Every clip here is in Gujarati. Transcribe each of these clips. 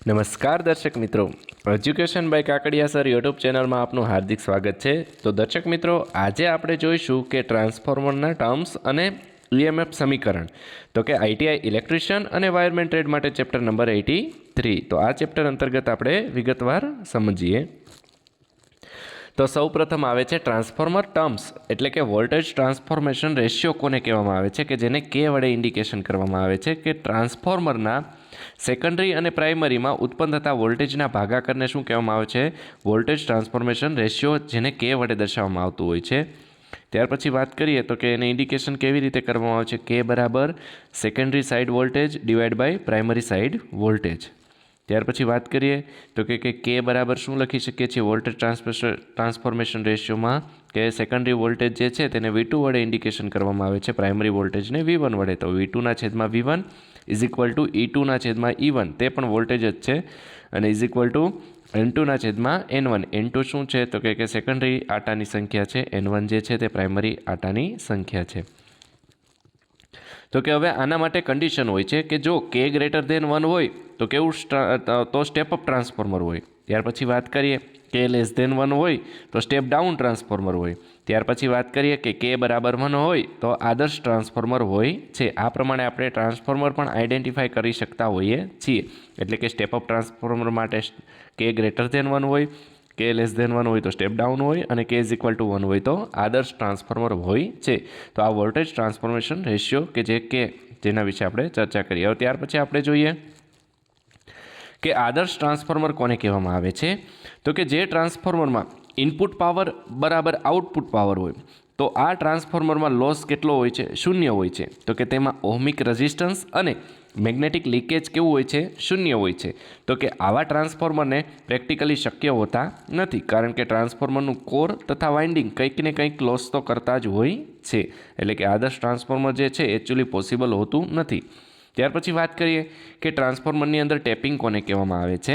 નમસ્કાર દર્શક મિત્રો, education by Kakadiya sir YouTube ચેનલમાં આપનું હાર્દિક સ્વાગત છે। તો દર્શક મિત્રો, આજે આપણે જોઈશું કે ટ્રાન્સફોર્મરના ટર્મ્સ અને ઈએમએફ સમીકરણ, તો કે આઈટીઆઈ ઇલેક્ટ્રિશિયન અને વાયરમેન ટ્રેડ માટે ચેપ્ટર નંબર 83। તો આ ચેપ્ટર અંતર્ગત આપણે વિગતવાર સમજીએ। તો સૌપ્રથમ આવે છે ટ્રાન્સફોર્મર ટર્મ્સ, એટલે કે વોલ્ટેજ ટ્રાન્સફોર્મેશન રેશિયો કોને કહેવામાં આવે છે, કે જેને કે વડે ઇન્ડિકેશન કરવામાં આવે છે કે ટ્રાન્સફોર્મરના સેકન્ડરી અને પ્રાઇમરીમાં ઉત્પન્ન થતા વોલ્ટેજના ભાગાકારને શું કહેવામાં આવે છે? વોલ્ટેજ ટ્રાન્સફોર્મેશન રેશિયો, જેને કે વડે દર્શાવવામાં આવતું હોય છે। ત્યાર પછી વાત કરીએ તો કે એને ઇન્ડિકેશન કેવી રીતે કરવામાં આવે છે? કે બરાબર secondary side voltage divide by primary side voltage. ત્યાર પછી વાત કરીએ તો કે બરાબર શું લખી શકીએ છીએ વોલ્ટેજ ટ્રાન્સફોર્મેશન રેશિયોમાં? કે સેકન્ડરી વોલ્ટેજ જે છે તેને V2 વડે ઇન્ડિકેશન કરવામાં આવે છે, પ્રાઇમરી વોલ્ટેજને V1 વડે। તો V2 છેદમાં V1 is equal to E2 છેદમાં E1, તે પણ વોલ્ટેજ જ છે, અને ઇઝ ઇક્વલ ટુ N2 છેદમાં N1। N2 શું છે? તો કે સેકન્ડરી આટાની સંખ્યા છે, N1 જે છે તે પ્રાઇમરી આટાની સંખ્યા છે। તો કે હવે આના માટે કન્ડિશન હોય છે કે જો K ગ્રેટર ધેન 1 હોય તો કેવું તો સ્ટેપ અપ ટ્રાન્સફોર્મર હોય। ત્યાર પછી વાત કરીએ K લેસ ધેન 1 હોય તો સ્ટેપ ડાઉન ટ્રાન્સફોર્મર હોય। ત્યાર પછી વાત કરીએ કે K બરાબર 1 હોય તો આદર્શ ટ્રાન્સફોર્મર હોય છે। આ પ્રમાણે આપણે ટ્રાન્સફોર્મર પણ આઈડેન્ટિફાઈ કરી શકતા હોઈએ છીએ। એટલે કે સ્ટેપ અપ ટ્રાન્સફોર્મર માટે K ગ્રેટર ધેન 1 હોય, K લેસ ધેન 1 હોય તો સ્ટેપ ડાઉન હોય, અને K ઇઝ ઇક્વલ ટુ 1 હોય તો આદર્શ ટ્રાન્સફોર્મર હોય છે। તો આ વોલ્ટેજ ટ્રાન્સફોર્મેશન રેશિયો કે જેના વિશે આપણે ચર્ચા કરીએ। હવે ત્યાર પછી આપણે જોઈએ કે આદર્શ ટ્રાન્સફોર્મર કોને કહેવામાં આવે છે? તો કે જે ટ્રાન્સફોર્મરમાં ઇનપુટ પાવર બરાબર આઉટપુટ પાવર હોય, તો આ ટ્રાન્સફોર્મરમાં લોસ કેટલો હોય છે? શૂન્ય હોય છે। તો કે તેમાં ઓહમિક રેઝિસ્ટન્સ અને મેગ્નેટિક લીકેજ કેવું હોય છે? શૂન્ય હોય છે। તો કે આવા ટ્રાન્સફોર્મરને પ્રેક્ટિકલી શક્ય હોતા નથી, કારણ કે ટ્રાન્સફોર્મરનું કોર તથા વાઇન્ડિંગ કંઈક ને કંઈક લોસ તો કરતા જ હોય છે। એટલે કે આદર્શ ટ્રાન્સફોર્મર જે છે એકચ્યુઅલી પોસિબલ હોતું નથી। ત્યાર પછી વાત કરીએ કે ટ્રાન્સફોર્મરની અંદર ટેપિંગ કોને કહેવામાં આવે છે?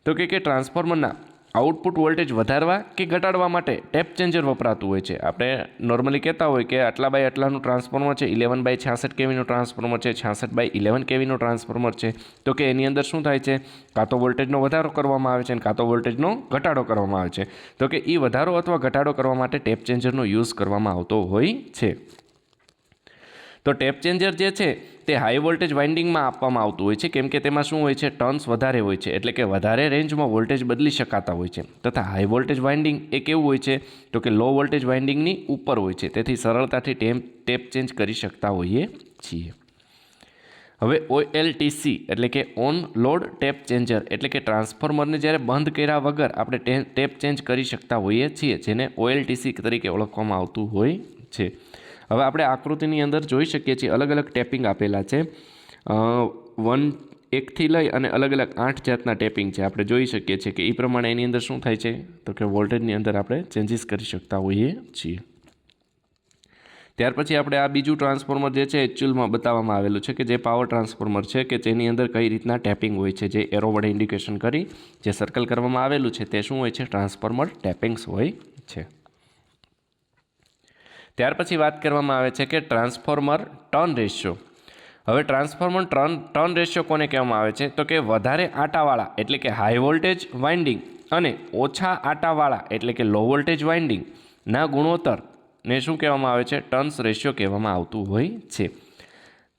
તો કે ટ્રાન્સફોર્મરના આઉટપુટ વોલ્ટેજ વધારવા કે ઘટાડવા માટે ટેપ ચેન્જર વપરાતું હોય છે। આપણે નોર્મલી કહેતા હોય કે આટલા બાય આટલાનું ટ્રાન્સફોર્મર છે, 11 બાય 66 કેવીનું ટ્રાન્સફોર્મર છે, 66 બાય 11 કેવીનું ટ્રાન્સફોર્મર છે। તો કે એની અંદર શું થાય છે? કાં તો વોલ્ટેજનો વધારો કરવામાં આવે છે અને કાં તો વોલ્ટેજનો ઘટાડો કરવામાં આવે છે। તો કે એ વધારો અથવા ઘટાડો કરવા માટે ટેપ ચેન્જરનો યુઝ કરવામાં આવતો હોય છે। તો ટેપ ચેન્જર જે છે તે હાઈ વોલ્ટેજ વાઇન્ડિંગમાં આપવામાં આવતું હોય છે, કેમ કે તેમાં શું હોય છે? ટર્ન્સ વધારે હોય છે, એટલે કે વધારે રેન્જમાં વોલ્ટેજ બદલી શકાતા હોય છે। તથા હાઈ વોલ્ટેજ વાઇન્ડિંગ એ કેવું હોય છે? તો કે લો વોલ્ટેજ વાઇન્ડિંગની ઉપર હોય છે, તેથી સરળતાથી ટેપ ચેન્જ કરી શકતા હોઈએ છીએ। હવે OLTC એટલે કે ઓન લોડ ટેપ ચેન્જર, એટલે કે ટ્રાન્સફોર્મરને જ્યારે બંધ કર્યા વગર આપણે ટેપ ચેન્જ કરી શકતા હોઈએ છીએ, જેને OLTC તરીકે ઓળખવામાં આવતું હોય છે। હવે આપણે આકૃતિની અંદર જોઈ શકીએ છીએ અલગ અલગ ટેપિંગ આપેલા છે, 1થી લઈ અને અલગ અલગ 8 જાતના ટેપિંગ છે। આપણે જોઈ શકીએ છીએ કે એ પ્રમાણે એની અંદર શું થાય છે? તો કે વોલ્ટેજની અંદર આપણે ચેન્જીસ કરી શકતા હોઈએ છીએ। ત્યાર પછી આપણે આ બીજું ટ્રાન્સફોર્મર જે છે એકચ્યુઅલમાં બતાવવામાં આવેલું છે કે જે પાવર ટ્રાન્સફોર્મર છે, કે જેની અંદર કઈ રીતના ટેપિંગ હોય છે, જે એરો વડે ઇન્ડિકેશન કરી જે સર્કલ કરવામાં આવેલું છે તે શું હોય છે? ટ્રાન્સફોર્મર ટેપિંગ્સ હોય છે। ત્યાર પછી વાત કરવામાં આવે છે કે ટ્રાન્સફોર્મર ટર્ન રેશિયો। હવે ટ્રાન્સફોર્મર ટર્ન રેશિયો કોને કહેવામાં આવે છે? તો કે વધારે આટાવાળા એટલે કે હાઈ વોલ્ટેજ વાઇન્ડિંગ અને ઓછા આટાવાળા એટલે કે લો વોલ્ટેજ વાઇન્ડિંગના ગુણોત્તરને શું કહેવામાં આવે છે? ટર્ન્સ રેશિયો કહેવામાં આવતું હોય છે।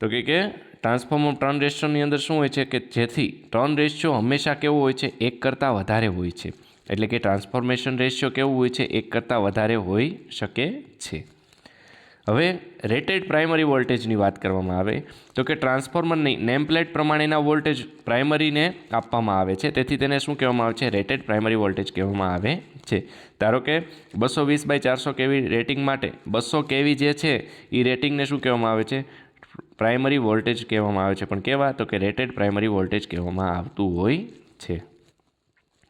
તો કે ટ્રાન્સફોર્મર ટર્ન રેશિયોની અંદર શું હોય છે? કે જેથી ટર્ન રેશિયો હંમેશા કેવો હોય છે? 1 કરતાં વધારે હોય છે। એટલે કે ટ્રાન્સફોર્મેશન રેશિયો કેવું હોય છે? 1 કરતાં વધારે હોઈ શકે છે। હવે રેટેડ પ્રાઇમરી વોલ્ટેજની વાત કરવામાં આવે તો કે ટ્રાન્સફોર્મરની નેમ પ્લેટ પ્રમાણેના વોલ્ટેજ પ્રાઇમરીને આપવામાં આવે છે, તેથી તેને શું કહેવામાં આવે છે? રેટેડ પ્રાઇમરી વોલ્ટેજ કહેવામાં આવે છે। ધારો કે 220 બાય 400 કેવી રેટિંગ માટે 200 કેવી જે છે એ રેટિંગને શું કહેવામાં આવે છે? પ્રાઇમરી વોલ્ટેજ કહેવામાં આવે છે, પણ કેવા? તો કે રેટેડ પ્રાઇમરી વોલ્ટેજ કહેવામાં આવતું હોય છે।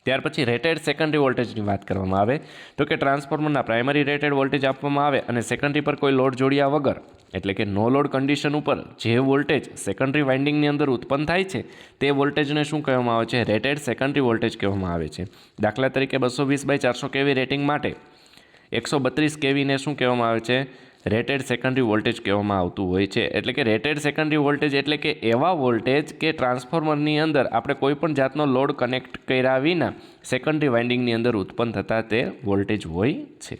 ત્યાર પછી રેટેડ સેકન્ડરી વોલ્ટેજની વાત કરવામાં આવે તો કે ટ્રાન્સફોર્મરના પ્રાઇમરી રેટેડ વોલ્ટેજ આપવામાં આવે અને સેકન્ડરી પર કોઈ લોડ જોડ્યા વગર, એટલે કે નો લોડ કન્ડિશન ઉપર જે વોલ્ટેજ સેકન્ડરી વાઇન્ડિંગની અંદર ઉત્પન્ન થાય છે તે વોલ્ટેજને શું કહેવામાં આવે છે? રેટેડ સેકન્ડરી વોલ્ટેજ કહેવામાં આવે છે। દાખલા તરીકે 220 બાય 400 કેવી રેટિંગ માટે 132 કેવીને શું કહેવામાં આવે છે? રેટેડ સેકન્ડરી વોલ્ટેજ કહેવામાં આવતું હોય છે. એટલે કે રેટેડ સેકન્ડરી વોલ્ટેજ એટલે કે એવા વોલ્ટેજ કે ટ્રાન્સફોર્મરની અંદર આપણે કોઈ પણ જાતનો લોડ કનેક્ટ કર્યા વિના સેકન્ડરી વાઇન્ડિંગની અંદર ઉત્પન્ન થતા તે વોલ્ટેજ હોય છે.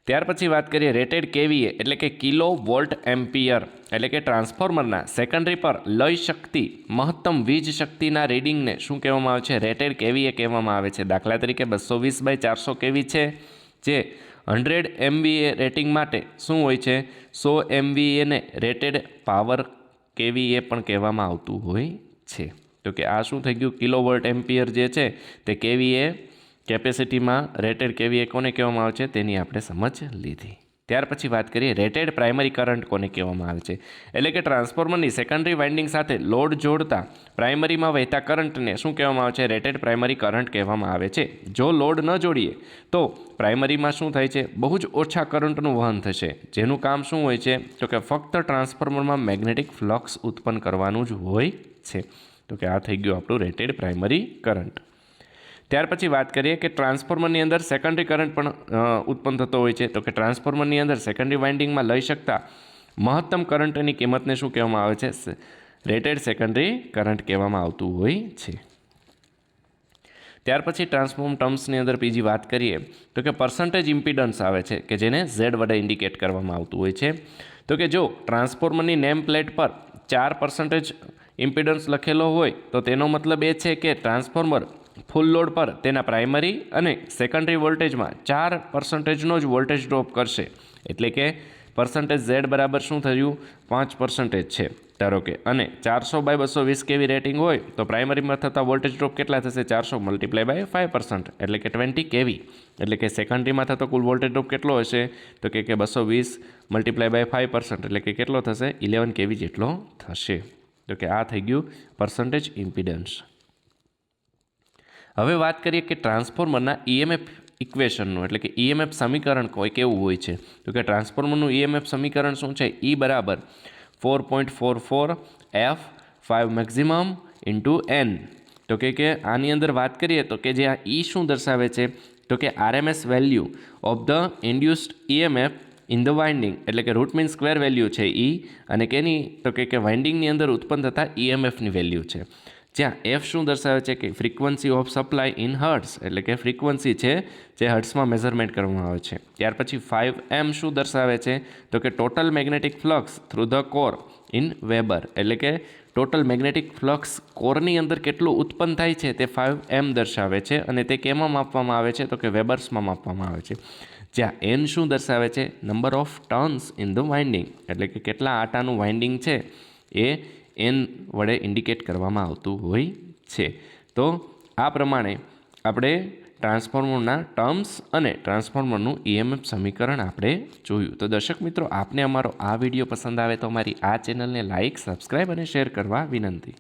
ત્યાર પછી વાત કરીએ રેટેડ કેવીએ એટલે કે કિલો વોલ્ટ એમ્પિયર એટલે કે ટ્રાન્સફોર્મરના સેકન્ડરી પર લય શક્તિ મહત્તમ વીજ શક્તિના રીડિંગને શું કહેવામાં આવે છે? રેટેડ કેવીએ કહેવામાં આવે છે. દાખલા તરીકે 220/400 કેવી છે જે 100 MVA રેટિંગ માટે શું હોય છે? 100 MVAને રેટેડ પાવર કેવીએ પણ કહેવામાં આવતું હોય છે. તો કે આ શું થઈ ગયું? કિલો વોલ્ટ એમ્પિયર જે છે તે કેવીએ કેપેસિટીમાં રેટેડ કેવીએ કોને કહેવામાં આવે છે તેની આપણે સમજ લીધી. ત્યાર પછી વાત કરીએ રેટેડ પ્રાઇમરી કરંટ કોને કહેવામાં આવે છે? એટલે કે ટ્રાન્સફોર્મરની સેકન્ડરી વાઇન્ડિંગ સાથે લોડ જોડતા પ્રાઇમરીમાં વહેતા કરંટને શું કહેવામાં આવે છે? રેટેડ પ્રાઇમરી કરંટ કહેવામાં આવે છે. જો લોડ ન જોડીએ તો પ્રાઇમરીમાં શું થાય છે? બહુ જ ઓછા કરંટનું વહન થશે, જેનું કામ શું હોય છે? તો કે ફક્ત ટ્રાન્સફોર્મરમાં મેગ્નેટિક ફ્લક્સ ઉત્પન્ન કરવાનું જ હોય છે. તો કે આ થઈ ગયું આપણું રેટેડ પ્રાઇમરી કરંટ. ત્યાર પછી વાત કરીએ કે ટ્રાન્સફોર્મરની અંદર સેકન્ડરી કરંટ પણ ઉત્પન્ન થતો હોય છે. તો કે ટ્રાન્સફોર્મરની અંદર સેકન્ડરી વાઇન્ડિંગમાં લઈ શકતા મહત્તમ કરંટની કિંમતને શું કહેવામાં આવે છે? રેટેડ સેકન્ડરી કરંટ કહેવામાં આવતું હોય છે. ત્યાર પછી ટ્રાન્સફોર્મ ટર્મ્સની અંદર બીજી વાત કરીએ તો કે પર્સન્ટેજ ઇમ્પિડન્સ આવે છે કે જેને Z વડે ઇન્ડિકેટ કરવામાં આવતું હોય છે. તો કે જો ટ્રાન્સફોર્મરની નેમ પ્લેટ પર 4% ઇમ્પિડન્સ લખેલો હોય તો તેનો મતલબ એ છે કે ટ્રાન્સફોર્મર ફૂલ લોડ પર તેના પ્રાઇમરી અને સેકન્ડરી વોલ્ટેજમાં 4%નો જ વોલ્ટેજ ડ્રોપ કરશે. એટલે કે પર્સન્ટેજ Z બરાબર શું થયું? 5% છે ધારો કે, અને 400/220 કેવી રેટિંગ હોય તો પ્રાઇમરીમાં થતા વોલ્ટેજ ડ્રોપ કેટલા થશે? 400 × 5% એટલે કે 20 કેવી. એટલે કે સેકન્ડરીમાં થતો કુલ વોલ્ટેજ ડ્રોપ કેટલો હશે? તો કે 220 × 5% એટલે કે કેટલો થશે? 11 કેવી જેટલો થશે. તો કે આ થઈ ગયું પર્સન્ટેજ ઇમ્પિડન્સ. હવે વાત કરીએ કે ટ્રાન્સફોર્મરના EMF ઇક્વેશનનું એટલે કે EMF સમીકરણ કોઈ કેવું હોય છે? તો કે ટ્રાન્સફોર્મરનું EMF સમીકરણ શું છે? E બરાબર 4.44 F5 મેક્સિમમ × N. તો કે આની અંદર વાત કરીએ તો કે જે આ E શું દર્શાવે છે? તો કે RMS value of the induced EMF in the winding એટલે કે રૂટ મીન સ્ક્વેર વેલ્યુ છે E, અને કેની? તો કે વાઇન્ડિંગની અંદર ઉત્પન્ન થતા EMFની વેલ્યુ છે. જ્યાં F શું દર્શાવે છે? કે frequency of supply in hertz એટલે કે ફ્રીક્વન્સી છે જે હર્ટ્સમાં મેઝરમેન્ટ કરવામાં આવે છે. ત્યાર પછી 5M શું દર્શાવે છે? તો કે total magnetic flux through the core in weber એટલે કે ટોટલ મેગ્નેટિક ફ્લક્સ કોરની અંદર કેટલું ઉત્પન્ન થાય છે તે 5M દર્શાવે છે, અને તે કેમાં માપવામાં આવે છે? તો કે વેબર્સમાં માપવામાં આવે છે. જ્યાં N શું દર્શાવે છે? Number of turns in the winding એટલે કે કેટલા આટાનું વાઇન્ડિંગ છે એ N વડે ઇન્ડિકેટ કરવામાં આવતું હોય છે. તો આ પ્રમાણે આપણે ટ્રાન્સફોર્મરના ટર્મ્સ અને ટ્રાન્સફોર્મરનું EMF સમીકરણ આપણે જોયું. તો દર્શક મિત્રો, આપને અમારો આ વિડીયો પસંદ આવે તો અમારી આ ચેનલને લાઇક, સબસ્ક્રાઈબ અને શેર કરવા વિનંતી.